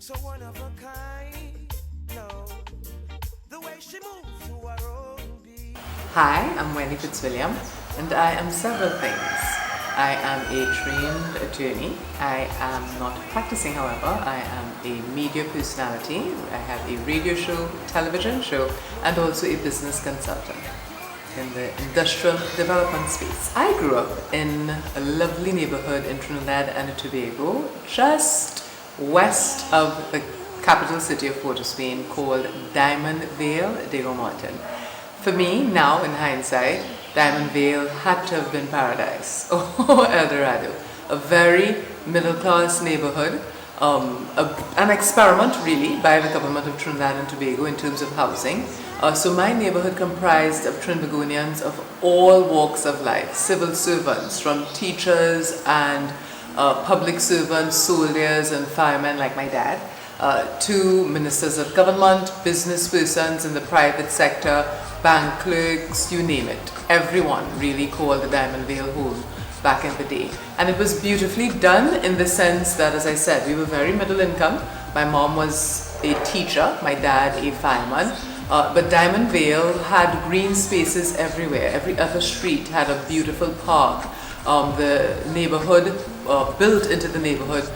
so one of a kind. No, the way she moves to her own beat. Hi, I'm Wendy Fitzwilliam, and I am several things. I am a trained attorney. I am not practicing, however. I am a media personality. I have a radio show, television show, and also a business consultant in the industrial development space. I grew up in a lovely neighborhood in Trinidad and Tobago, just west of the capital city of Port of Spain, called Diamond Vale, Diego Martin. For me, now in hindsight, Diamond Vale had to have been paradise or El Dorado. A very middle-class neighborhood, an experiment really by the government of Trinidad and Tobago in terms of housing. So my neighborhood comprised of Trinbagonians of all walks of life, civil servants from teachers and public servants, soldiers and firemen like my dad, to ministers of government, business persons in the private sector, bank clerks, you name it. Everyone really called the Diamond Vale home back in the day. And it was beautifully done in the sense that, as I said, we were very middle income. My mom was a teacher, my dad a fireman. But Diamond Vale had green spaces everywhere. Every other street had a beautiful park. The neighborhood, built into the neighborhood,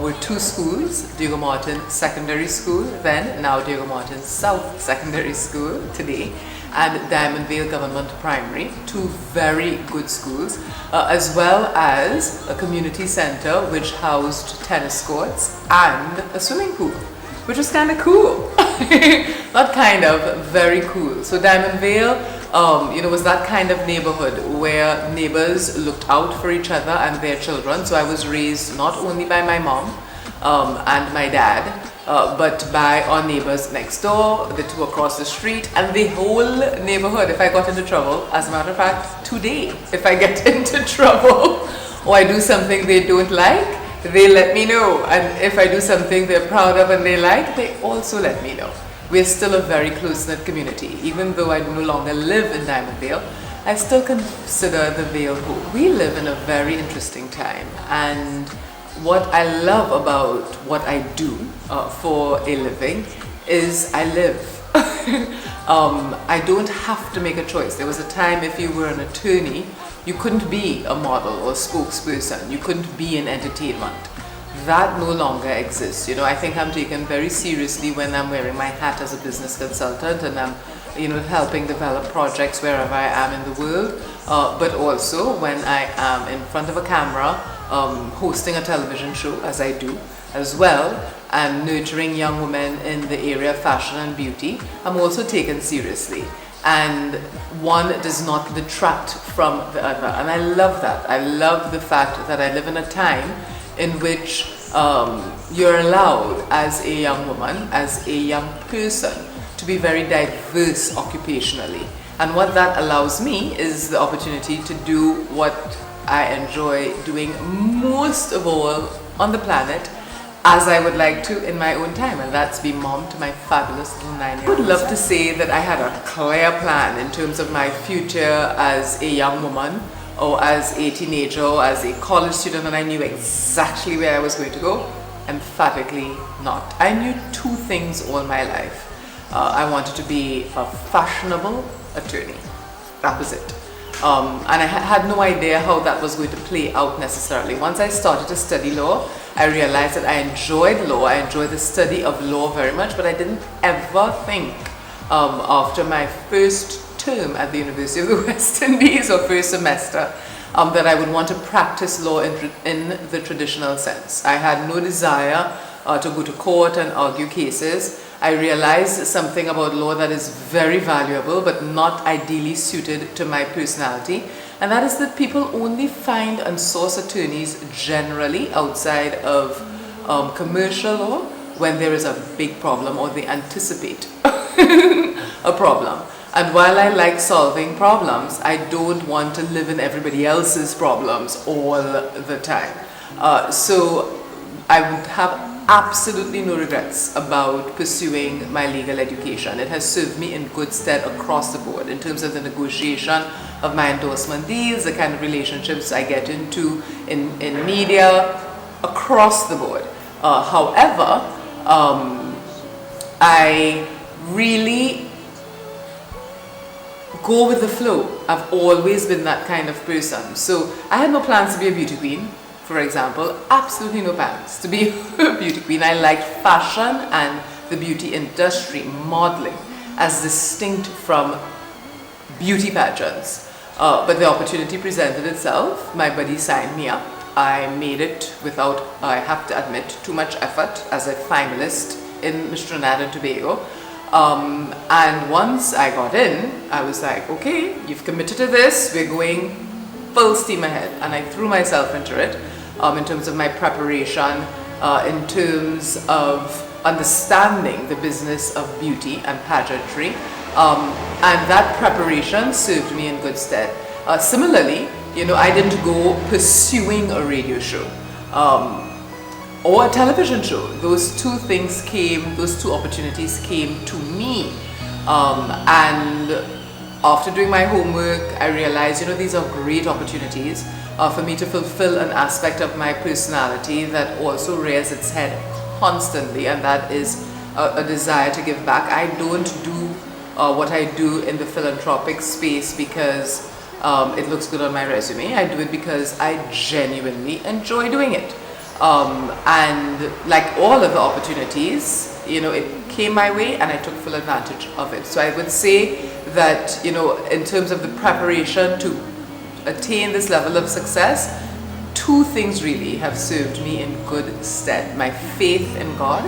were two schools, Diego Martin Secondary School then, now Diego Martin South Secondary School today, and Diamond Vale Government Primary, two very good schools, as well as a community center which housed tennis courts and a swimming pool, which was kind of cool. Not kind of, very cool. So Diamond Vale, was that kind of neighborhood where neighbors looked out for each other and their children. So I was raised not only by my mom and my dad, but by our neighbors next door, the two across the street, and the whole neighborhood. If I got into trouble, as a matter of fact, today, if I get into trouble or I do something they don't like, they let me know. And if I do something they're proud of and they like, they also let me know. We're still a very close-knit community. Even though I no longer live in Diamond Vale, I still consider the Vale home. We live in a very interesting time, and what I love about what I do for a living is I live. I don't have to make a choice. There was a time if you were an attorney, you couldn't be a model or spokesperson. You couldn't be in entertainment. That no longer exists. I think I'm taken very seriously when I'm wearing my hat as a business consultant and I'm, helping develop projects wherever I am in the world. But also when I am in front of a camera, hosting a television show, as I do, as well, and nurturing young women in the area of fashion and beauty, I'm also taken seriously. And one does not detract from the other. And I love that. I love the fact that I live in a time in which you're allowed as a young woman, as a young person, to be very diverse occupationally. And what that allows me is the opportunity to do what I enjoy doing most of all on the planet, as I would like to in my own time, and that's be mom to my fabulous little 9-year-old. I would love to say that I had a clear plan in terms of my future as a young woman, or as a teenager, or as a college student, and I knew exactly where I was going to go. Emphatically not. I knew two things all my life. I wanted to be a fashionable attorney. That was it. And I had no idea how that was going to play out necessarily. Once I started to study law, I realized that I enjoyed law. I enjoyed the study of law very much, but I didn't ever think after my first term at the University of the West Indies, or first semester, that I would want to practice law in the traditional sense. I had no desire to go to court and argue cases. I realized something about law that is very valuable but not ideally suited to my personality, and that is that people only find and source attorneys generally outside of commercial law when there is a big problem or they anticipate a problem. And while I like solving problems, I don't want to live in everybody else's problems all the time. So I would have absolutely no regrets about pursuing my legal education. It has served me in good stead across the board in terms of the negotiation of my endorsement deals, the kind of relationships I get into in media, across the board. However, I really go with the flow. I've always been that kind of person. So I had no plans to be a beauty queen, for example. Absolutely no plans to be a beauty queen. I liked fashion and the beauty industry, modeling, as distinct from beauty pageants. But the opportunity presented itself. My buddy signed me up. I made it without, I have to admit, too much effort as a finalist in Miss Trinidad and Tobago. And once I got in, I was like, okay, you've committed to this, we're going full steam ahead. And I threw myself into it in terms of my preparation, in terms of understanding the business of beauty and pageantry. And that preparation served me in good stead. Similarly, I didn't go pursuing a radio show or a television show. Those two opportunities came to me. And after doing my homework, I realized, these are great opportunities for me to fulfill an aspect of my personality that also rears its head constantly, and that is a desire to give back. I don't do what I do in the philanthropic space because it looks good on my resume. I do it because I genuinely enjoy doing it. And like all of the opportunities, it came my way and I took full advantage of it. So I would say that, in terms of the preparation to attain this level of success, two things really have served me in good stead. My faith in God,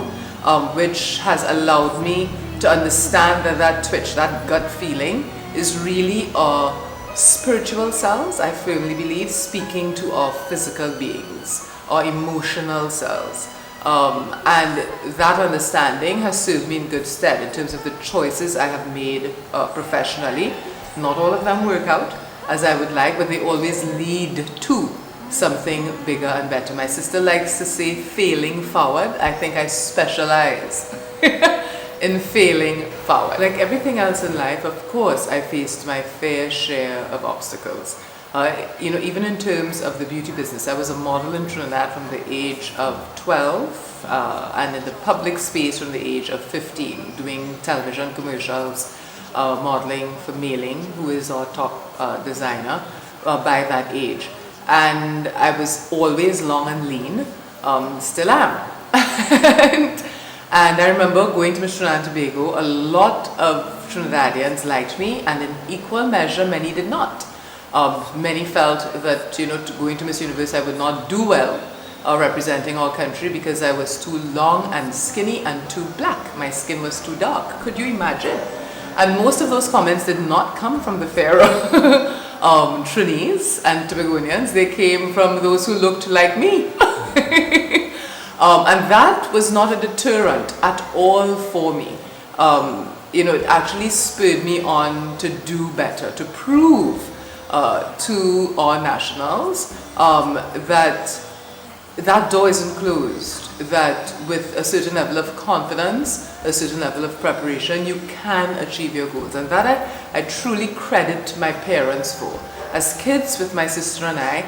which has allowed me to understand that twitch, that gut feeling, is really our spiritual selves, I firmly believe, speaking to our physical beings, our emotional selves. And that understanding has served me in good stead in terms of the choices I have made professionally. Not all of them work out as I would like, but they always lead to something bigger and better. My sister likes to say failing forward. I think I specialize in failing forward. Like everything else in life, of course, I faced my fair share of obstacles. Even in terms of the beauty business, I was a model in Trinidad from the age of 12 and in the public space from the age of 15, doing television commercials, modeling for Mailing, who is our top designer by that age. And I was always long and lean, still am. And I remember going to Miss Trinidad and Tobago, a lot of Trinidadians liked me, and in equal measure, many did not. Many felt that, going to Miss Universe, I would not do well representing our country because I was too long and skinny and too black. My skin was too dark. Could you imagine? And most of those comments did not come from the fairer Trinis and Tobagonians. They came from those who looked like me. And that was not a deterrent at all for me. It actually spurred me on to do better, to prove to our nationals that door isn't closed, that with a certain level of confidence, a certain level of preparation, you can achieve your goals. And that I truly credit my parents for. As kids with my sister and I,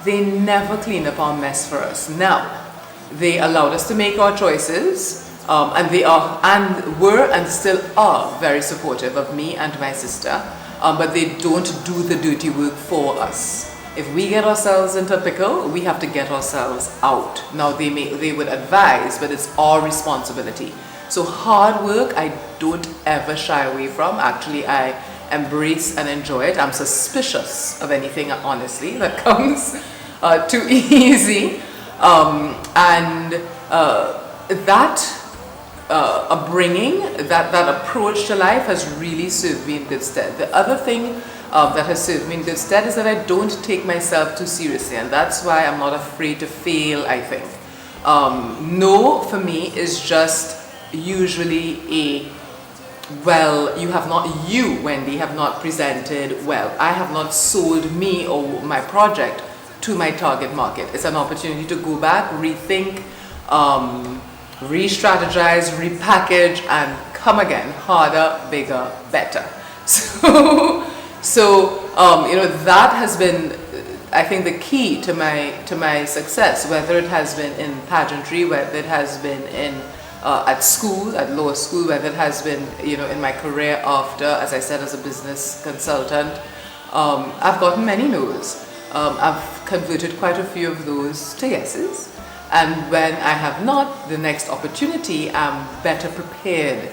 they never cleaned up our mess for us. Now, they allowed us to make our choices, and they are and were and still are very supportive of me and my sister, but they don't do the dirty work for us. If we get ourselves into a pickle, we have to get ourselves out. Now they would advise, but it's our responsibility. So hard work, I don't ever shy away from. Actually, I embrace and enjoy it. I'm suspicious of anything, honestly, that comes too easy. That upbringing, that approach to life has really served me in good stead. The other thing that has served me in good stead is that I don't take myself too seriously, and that's why I'm not afraid to fail, I think. No, for me, is just usually you, Wendy, have not presented well. I have not sold me or my project to my target market. It's an opportunity to go back, rethink, re-strategize, repackage, and come again, harder, bigger, better. So that has been, I think, the key to my success, whether it has been in pageantry, whether it has been in at school, at lower school, whether it has been, in my career after, as I said, as a business consultant. I've gotten many no's. I've converted quite a few of those to yeses. And when I have not, the next opportunity, I'm better prepared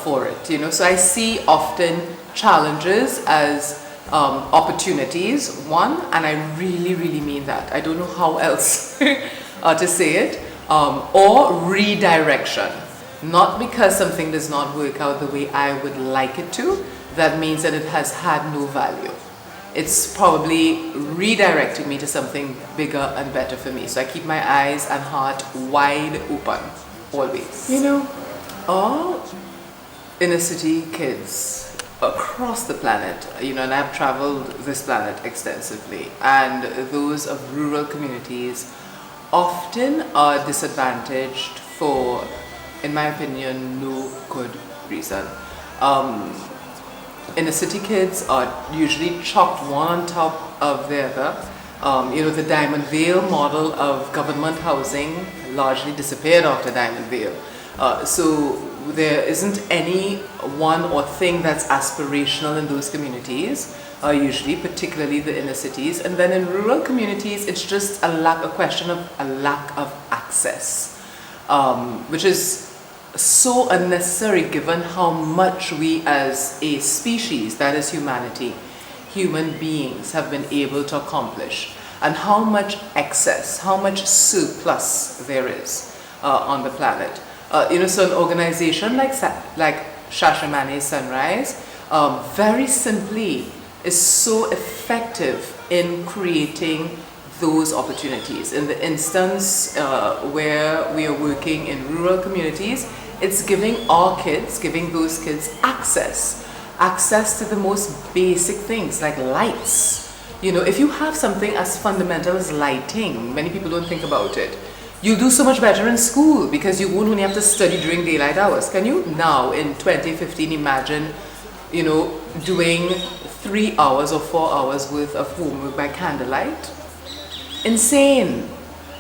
for it. So I see often challenges as opportunities, one, and I really, really mean that. I don't know how else to say it, or redirection. Not because something does not work out the way I would like it to, that means that it has had no value. It's probably redirecting me to something bigger and better for me. So I keep my eyes and heart wide open, always. All inner city kids across the planet, and I've traveled this planet extensively, and those of rural communities often are disadvantaged for, in my opinion, no good reason. Inner city kids are usually chopped one on top of the other. The Diamond Vale model of government housing largely disappeared after Diamond Vale. So there isn't any one or thing that's aspirational in those communities, usually, particularly the inner cities. And then in rural communities, it's just a question of a lack of access, which is so unnecessary given how much we as a species, that is humanity, human beings, have been able to accomplish, and how much excess, how much surplus there is on the planet. So an organization like Shashamane Sunrise, very simply, is so effective in creating those opportunities. In the instance where we are working in rural communities, it's giving those kids access to the most basic things like lights. If you have something as fundamental as lighting, many people don't think about it. You'll do so much better in school because you won't only have to study during daylight hours. Can you now in 2015 imagine, doing 3 hours or 4 hours worth of homework by candlelight? Insane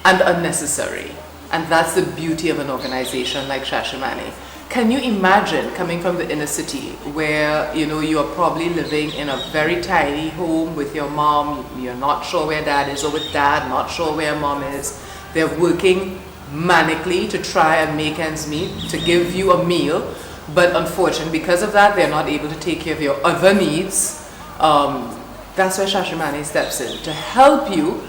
and unnecessary. And that's the beauty of an organization like Shashamane. Can you imagine coming from the inner city where you are probably living in a very tiny home with your mom, you're not sure where dad is, or with dad, not sure where mom is. They're working manically to try and make ends meet, to give you a meal, but unfortunately because of that they're not able to take care of your other needs. That's where Shashamane steps in to help you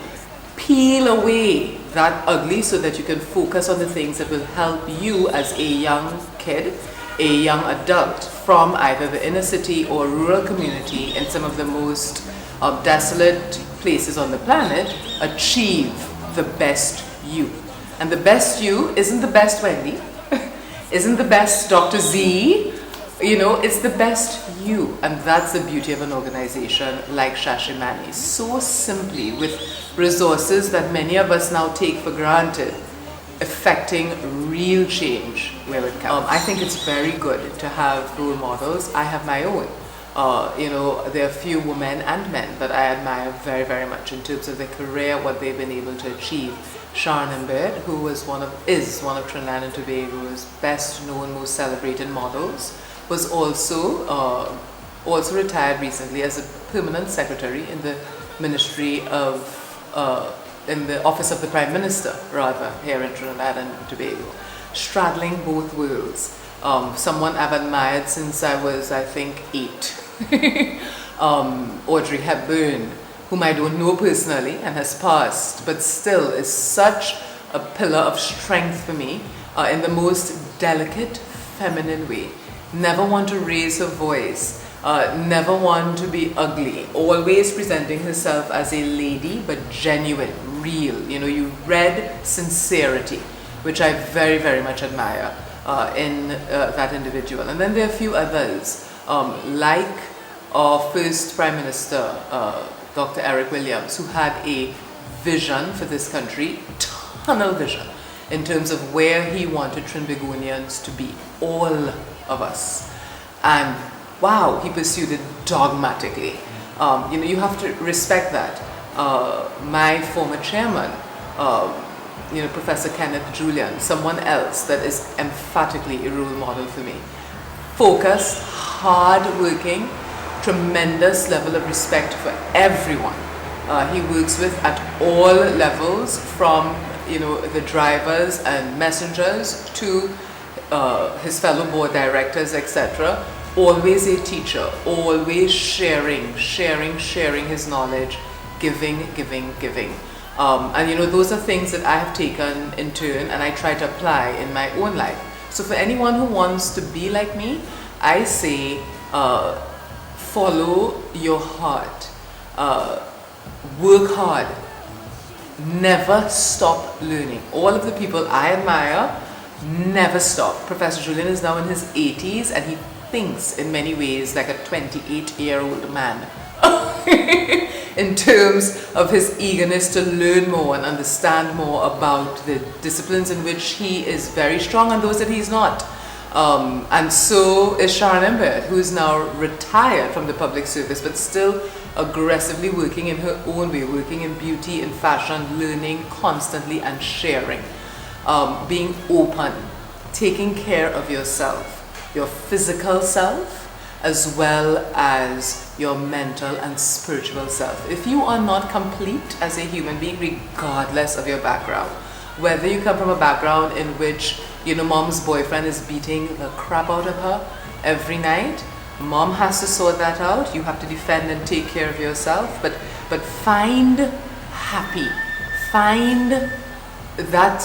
peel away that ugly so that you can focus on the things that will help you as a young kid, a young adult from either the inner city or rural community in some of the most desolate places on the planet, achieve the best you. And the best you isn't the best Wendy, isn't the best Dr. Z, it's the best you. And that's the beauty of an organization like Shashamane. So simply, with resources that many of us now take for granted, affecting real change where it counts. I think it's very good to have role models. I have my own. There are few women and men that I admire very, very much in terms of their career, what they've been able to achieve. Sharon Mbed, who is one of Trinidad and Tobago's best known, most celebrated models, was also retired recently as a permanent secretary in the Ministry of, in the Office of the Prime Minister, rather, here in Trinidad and Tobago, straddling both worlds. Someone I've admired since I was, I think, 8. Audrey Hepburn, whom I don't know personally and has passed, but still is such a pillar of strength for me in the most delicate, feminine way. Never want to raise her voice, never want to be ugly, always presenting herself as a lady, but genuine, real. You read sincerity, which I very, very much admire in that individual. And then there are a few others, like our first Prime Minister, Dr. Eric Williams, who had a vision for this country, tunnel vision, in terms of where he wanted Trinbagonians to be, all of us. And wow, he pursued it dogmatically. You have to respect that. My former chairman, Professor Kenneth Julian, someone else that is emphatically a role model for me. Focused, hard-working, tremendous level of respect for everyone he works with at all levels, from the drivers and messengers to his fellow board directors, etc. Always a teacher, always sharing his knowledge, giving. And those are things that I have taken in turn and I try to apply in my own life. So for anyone who wants to be like me, I say follow your heart, work hard, never stop learning. All of the people I admire never stop. Professor Julian is now in his 80s and he thinks in many ways like a 28-year-old man in terms of his eagerness to learn more and understand more about the disciplines in which he is very strong and those that he's not. And so is Sharon Embed, who is now retired from the public service but still aggressively working in her own way, working in beauty and fashion, learning constantly and sharing. Being open, taking care of yourself, your physical self, as well as your mental and spiritual self. If you are not complete as a human being, regardless of your background, whether you come from a background in which mom's boyfriend is beating the crap out of her every night, mom has to sort that out, you have to defend and take care of yourself, but find happy, find that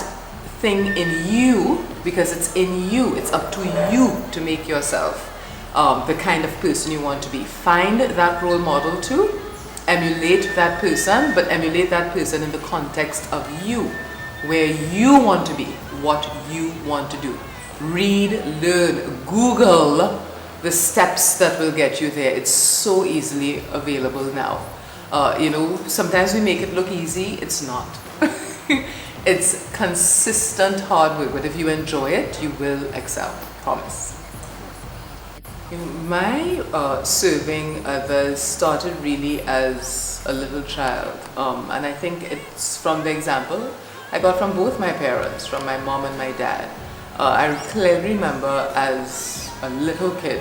thing in you, because it's in you. It's up to you to make yourself the kind of person you want to be. Find that role model to emulate that person, but emulate that person in the context of you, where you want to be, what you want to do. Read, learn, Google the steps that will get you there. It's so easily available now. Sometimes we make it look easy. It's not. It's consistent hard work, but if you enjoy it, you will excel. Promise. My serving others started really as a little child, and I think it's from the example I got from both my parents, from my mom and my dad. I clearly remember as a little kid,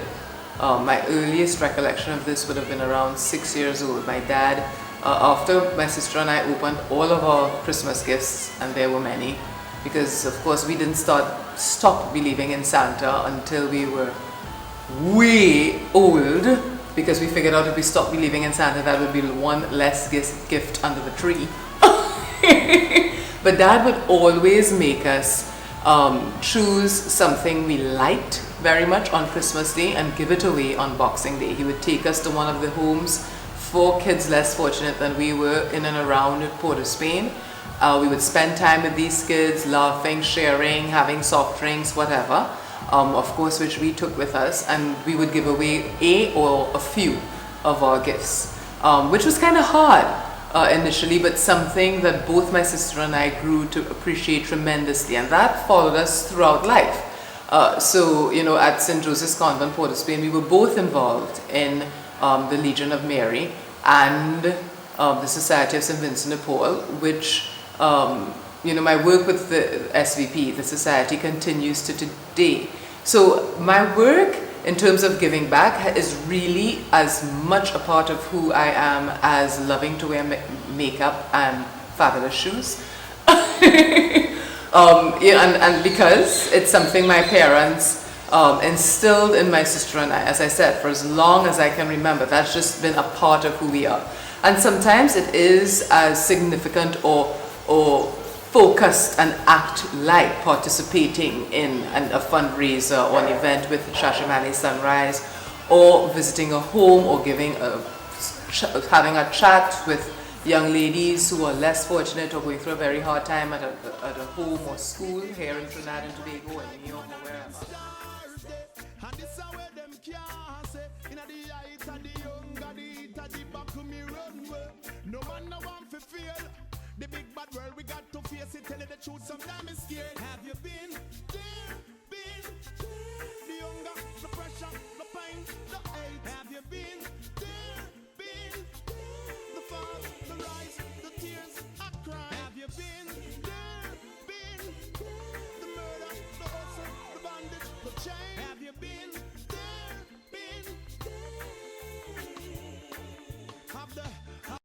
my earliest recollection of this would have been around 6 years old. My dad, after my sister and I opened all of our Christmas gifts, and there were many, because of course we didn't stop believing in Santa until we were way old, because we figured out if we stopped believing in Santa, that would be one less gift under the tree. But Dad would always make us choose something we liked very much on Christmas Day and give it away on Boxing Day. He would take us to one of the homes for kids less fortunate than we were in and around Port of Spain. We would spend time with these kids, laughing, sharing, having soft drinks, whatever, of course, which we took with us, and we would give away a or a few of our gifts, which was kind of hard initially, but something that both my sister and I grew to appreciate tremendously, and that followed us throughout life. So, at St. Joseph's Convent, Port of Spain, we were both involved in the Legion of Mary and the Society of St. Vincent de Paul, which, my work with the SVP, the society, continues to today. So my work in terms of giving back is really as much a part of who I am as loving to wear makeup and fabulous shoes. And because it's something my parents instilled in my sister and I, as I said, for as long as I can remember. That's just been a part of who we are. And sometimes it is as significant or focused an act like participating in a fundraiser or an event with Shashimane Sunrise, or visiting a home, or having a chat with young ladies who are less fortunate or going through a very hard time at a home or school here in Trinidad and Tobago or New York or wherever. The big bad world, we got to face it, tell you the truth, sometimes it's scared. Have you been there?